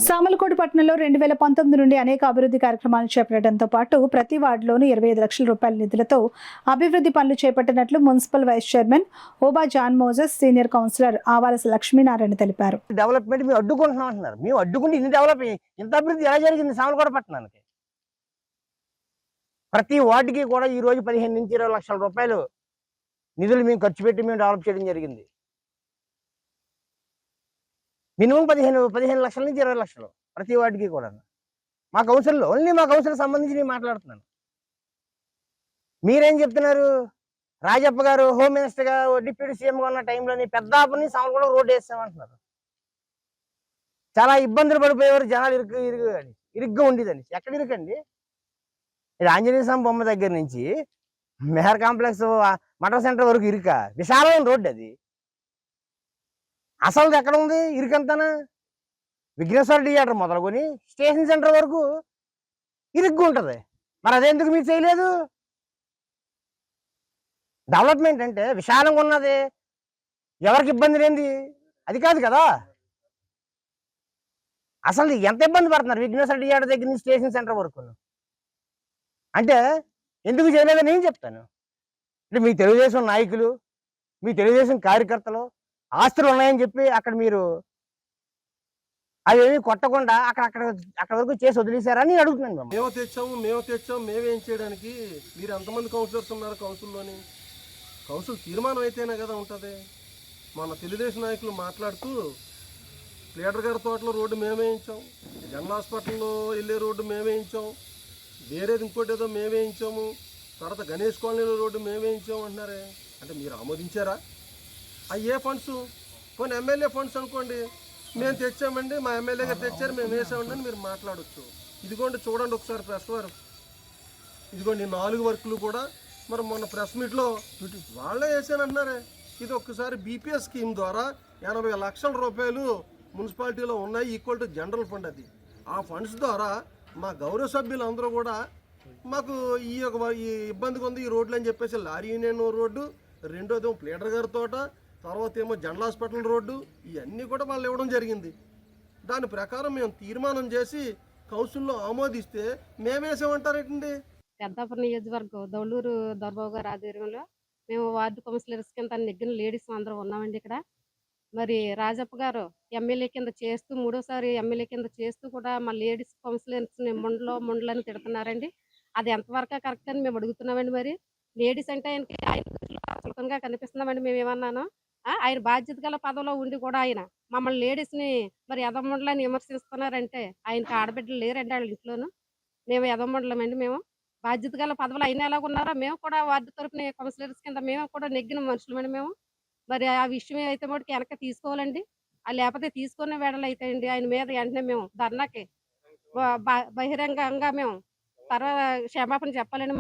సామలకోట పట్టణంలో 2019 నుండి అనేక అభివృద్ధి కార్యక్రమాలు చేపట్టడంతో పాటు ప్రతి వార్డులోనూ 25 లక్షల రూపాయల నిధులతో అభివృద్ధి పనులు చేపట్టినట్లు municipal vice chairman Oba John Moses, senior councillor Avalasa Lakshminarayana తెలిపారు. డెవలప్మెంట్ మేము అడ్డుకుంటున్నాం అంటున్నారు. మేము అడ్డుకుంటే ఇంత అభివృద్ధి ఎలా జరిగింది సామలకోట పట్టణానికి? ప్రతి వార్డుకి కూడా ఈ రోజు 15 నుంచి 20 లక్షల రూపాయలు నిధులు మేము ఖర్చు పెట్టి మేము డెవలప్ చేయడం జరిగింది. మినిమం 15 లక్షల నుంచి 20 లక్షలు ప్రతి వార్డుకి కూడా. మా కౌన్సిల్లో ఓన్లీ మా కౌన్సిల్ సంబంధించి నేను మాట్లాడుతున్నాను. మీరేం చెప్తున్నారు? రాజప్ప గారు హోమ్ మినిస్టర్గా డిప్యూటీ సీఎంగా ఉన్న టైంలోని పెద్దాపుని సామలకోట రోడ్డు వేస్తామంటున్నారు. చాలా ఇబ్బందులు పడిపోయేవారు జనాలు ఇరుగ్గా ఉండేదండి. ఎక్కడ ఇరుకండి? ఇది ఆంజనేయ స్వామి బొమ్మ దగ్గర నుంచి మెహర్ కాంప్లెక్స్ మటర్ సెంటర్ వరకు ఇరుక, విశాలమైన రోడ్డు అది. అసలు ఎక్కడ ఉంది ఇరుకంతానా? విఘ్నేశ్వర థియేటర్ మొదలుకొని స్టేషన్ సెంటర్ వరకు ఇరుగ్గా ఉంటుంది. మరి అదెందుకు మీరు చేయలేదు? డెవలప్మెంట్ అంటే విశాలంగా ఉన్నది, ఎవరికి ఇబ్బంది లేనిది అది కాదు కదా. అసలు ఎంత ఇబ్బంది పడుతున్నారు విఘ్నేశ్వర థియేటర్ దగ్గర నుంచి స్టేషన్ సెంటర్ వరకు అంటే ఎందుకు చేయలేదని నేను చెప్తాను. అంటే మీ తెలుగుదేశం నాయకులు, మీ తెలుగుదేశం కార్యకర్తలు ఆస్తులు ఉన్నాయని చెప్పి అక్కడ మీరు అవేమి కొట్టకుండా అక్కడ వరకు చేసి వదిలేశారని నేను అడుగుతున్నాను. మేము తెచ్చాము మేమేం చేయడానికి? మీరు ఎంతమంది కౌన్సిలర్స్ ఉన్నారు కౌన్సిల్లోని? కౌన్సిల్ తీర్మానం అయితేనే కదా ఉంటుంది. మన తెలుగుదేశం నాయకులు మాట్లాడుతూ లీడర్ గారి తోటలో రోడ్డు మేమేయించాం, జనరల్ హాస్పిటల్లో వెళ్ళే రోడ్డు మేమేయించాం, వేరేది ఇంకోటి ఏదో మేమేయించాము, తర్వాత గణేష్ కాలనీలో రోడ్డు మేమేయించాము అంటున్నారే. అంటే మీరు ఆమోదించారా? అవి ఏ ఫండ్స్? కొన్ని ఎమ్మెల్యే ఫండ్స్ అనుకోండి, మేము తెచ్చామండి, మా ఎమ్మెల్యే గారు తెచ్చారు, మేము వేసామండి అని మీరు మాట్లాడవచ్చు. ఇదిగోండి చూడండి ఒకసారి ప్రెస్ వర్క్, ఇదిగోండి 4 వర్కులు కూడా మరి మొన్న ప్రెస్ మీట్లో వాళ్ళే వేసానంటున్నారే. ఇది ఒక్కసారి బీపీఎస్ స్కీమ్ ద్వారా 80 లక్షల రూపాయలు మున్సిపాలిటీలో ఉన్నాయి, ఈక్వల్ టు జనరల్ ఫండ్. అది ఆ ఫండ్స్ ద్వారా మా గౌరవ సభ్యులు అందరూ కూడా మాకు ఈ ఇబ్బందిగా ఉంది ఈ రోడ్లు అని చెప్పేసి లారీ యూనియన్ రోడ్డు, రెండోది ప్లేడర్ గారి తోట, తర్వాత ఏమో జనరల్ హాస్పిటల్ రోడ్డు, ఇవన్నీ కూడా వాళ్ళు ఇవ్వడం జరిగింది. దాని ప్రకారం మేము తీర్మానం చేసి కౌన్సిల్లో ఆమోదిస్తే మేమేసేమంటారేంటండి? పెద్దాపురం నియోజకవర్గం దౌలూరు దొరబాబు గారి ఆధ్వర్యంలో మేము వార్డు కౌన్సిలర్స్ కింద నెగ్గిన లేడీస్ అందరం ఉన్నామండి ఇక్కడ. మరి రాజప్ప గారు ఎమ్మెల్యే కింద చేస్తూ 3వ సారి ఎమ్మెల్యే కింద చేస్తూ కూడా మా లేడీస్ కౌన్సిలర్స్ని ముండలని తిడుతున్నారండి. అది ఎంతవరకు కరెక్ట్ అని మేము అడుగుతున్నామండి. మరి లేడీస్ అంటే ఆయన కనిపిస్తున్నామండి మేము ఏమన్నాను? ఆయన బాధ్యత గల పదవిలో ఉండి కూడా ఆయన మమ్మల్ని లేడీస్ని మరి ఎదమండలని విమర్శిస్తున్నారంటే ఆయనకి ఆడబిడ్డలు లేరండి వాళ్ళ ఇంట్లోనూ. మేము ఎదమండలమండి. మేము బాధ్యత గల పదవులు అయినా ఎలాగున్నారో మేము కూడా వార్డు తరపున కౌన్సిలర్స్ కింద మేము కూడా నెగ్గిన మనుషులమండి మేము. మరి ఆ విషయం అయితే మటుకు వెనక తీసుకోవాలండి. లేకపోతే తీసుకునే వేడలు అయితే అండి ఆయన మీద వెంటనే మేము ధర్నాకి బహిరంగంగా మేము తర్వాత క్షమాపణ చెప్పాలండి. మాకు